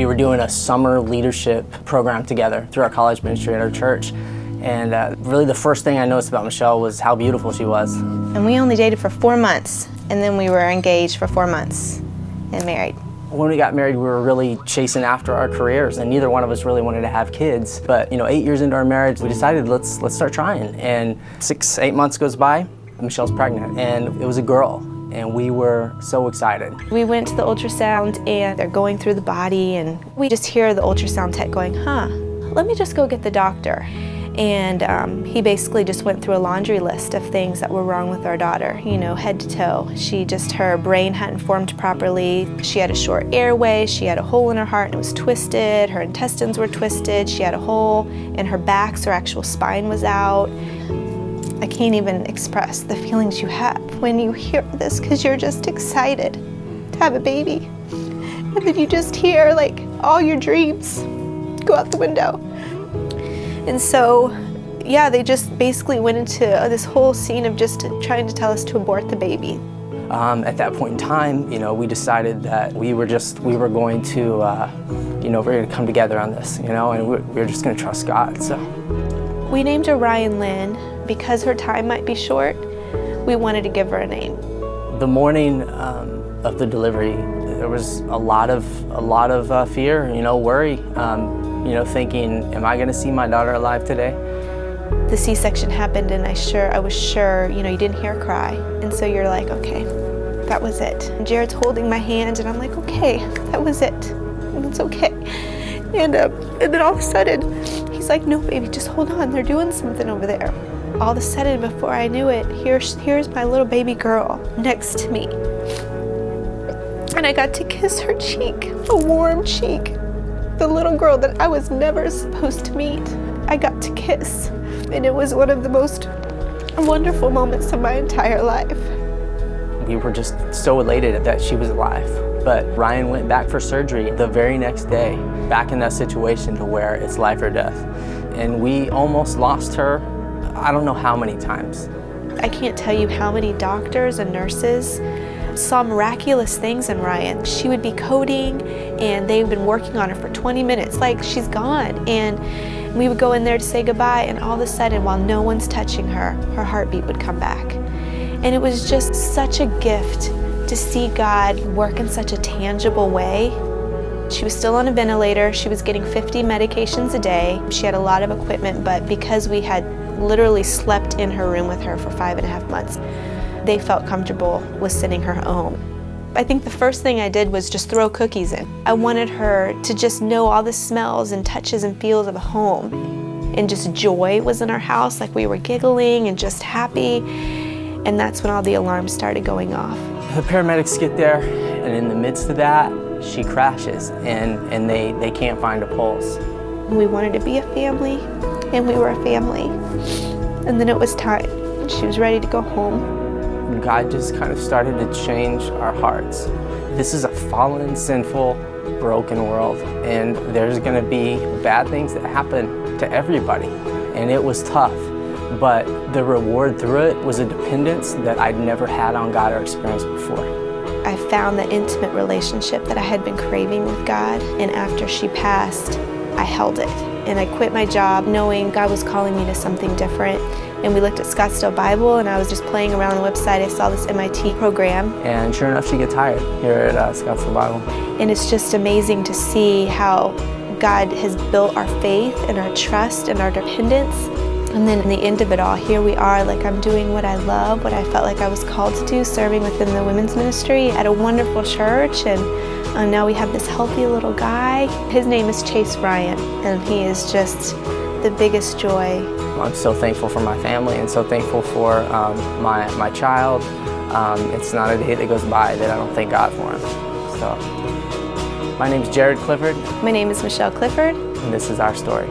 We were doing a summer leadership program together through our college ministry at our church. And really the first thing I noticed about Michelle was how beautiful she was. And we only dated for 4 months, and then we were engaged for 4 months and married. When we got married, we were really chasing after our careers, and neither one of us really wanted to have kids. But 8 years into our marriage, we decided let's start trying. And 8 months goes by, Michelle's pregnant, and it was a girl. And we were so excited. We went to the ultrasound, and they're going through the body, and we just hear the ultrasound tech going, let me just go get the doctor. And he basically just went through a laundry list of things that were wrong with our daughter, head to toe. Her brain hadn't formed properly. She had a short airway. She had a hole in her heart and it was twisted. Her intestines were twisted. She had a hole in her back, so her actual spine was out. I can't even express the feelings you have when you hear this, because you're just excited to have a baby. And then you just hear all your dreams go out the window. And so, they just basically went into this whole scene of just trying to tell us to abort the baby. At that point in time, we decided that we were going to, we're going to come together on this, and we were just going to trust God. So we named her Ryan Lynn because her time might be short. We wanted to give her a name. The morning of the delivery, there was a lot of fear, worry. Thinking, am I going to see my daughter alive today? The C-section happened, and I was sure, you didn't hear her cry. And so you're like, okay, that was it. And Jared's holding my hand, and I'm like, okay, that was it. And it's okay. And then all of a sudden, he's like, no, baby, just hold on. They're doing something over there. All of a sudden, before I knew it, here's my little baby girl next to me. And I got to kiss her cheek, a warm cheek. The little girl that I was never supposed to meet, I got to kiss. And it was one of the most wonderful moments of my entire life. We were just so elated that she was alive. But Ryan went back for surgery the very next day, back in that situation to where it's life or death. And we almost lost her, I don't know how many times. I can't tell you how many doctors and nurses saw miraculous things in Ryan. She would be coding, and they've been working on her for 20 minutes, like she's gone. And we would go in there to say goodbye, and all of a sudden, while no one's touching her, her heartbeat would come back. And it was just such a gift to see God work in such a tangible way. She was still on a ventilator. She was getting 50 medications a day. She had a lot of equipment, but because we had literally slept in her room with her for 5.5 months, they felt comfortable with sending her home. I think the first thing I did was just throw cookies in. I wanted her to just know all the smells and touches and feels of a home. And just joy was in our house, like we were giggling and just happy. And that's when all the alarms started going off. The paramedics get there, and in the midst of that, she crashes, and they can't find a pulse. We wanted to be a family, and we were a family. And then it was time. She was ready to go home. God just kind of started to change our hearts. This is a fallen, sinful, broken world, and there's going to be bad things that happen to everybody. And it was tough, but the reward through it was a dependence that I'd never had on God or experienced before. I found the intimate relationship that I had been craving with God, and after she passed, I held it. And I quit my job knowing God was calling me to something different. And we looked at Scottsdale Bible, and I was just playing around the website. I saw this MIT program. And sure enough, she gets hired here at Scottsdale Bible. And it's just amazing to see how God has built our faith and our trust and our dependence. And then in the end of it all, here we are, I'm doing what I love, what I felt like I was called to do, serving within the women's ministry at a wonderful church. And now we have this healthy little guy. His name is Chase Ryan, and he is just the biggest joy. I'm so thankful for my family and so thankful for my child. It's not a day that goes by that I don't thank God for him. So, my name is Jared Clifford. My name is Michelle Clifford. And this is our story.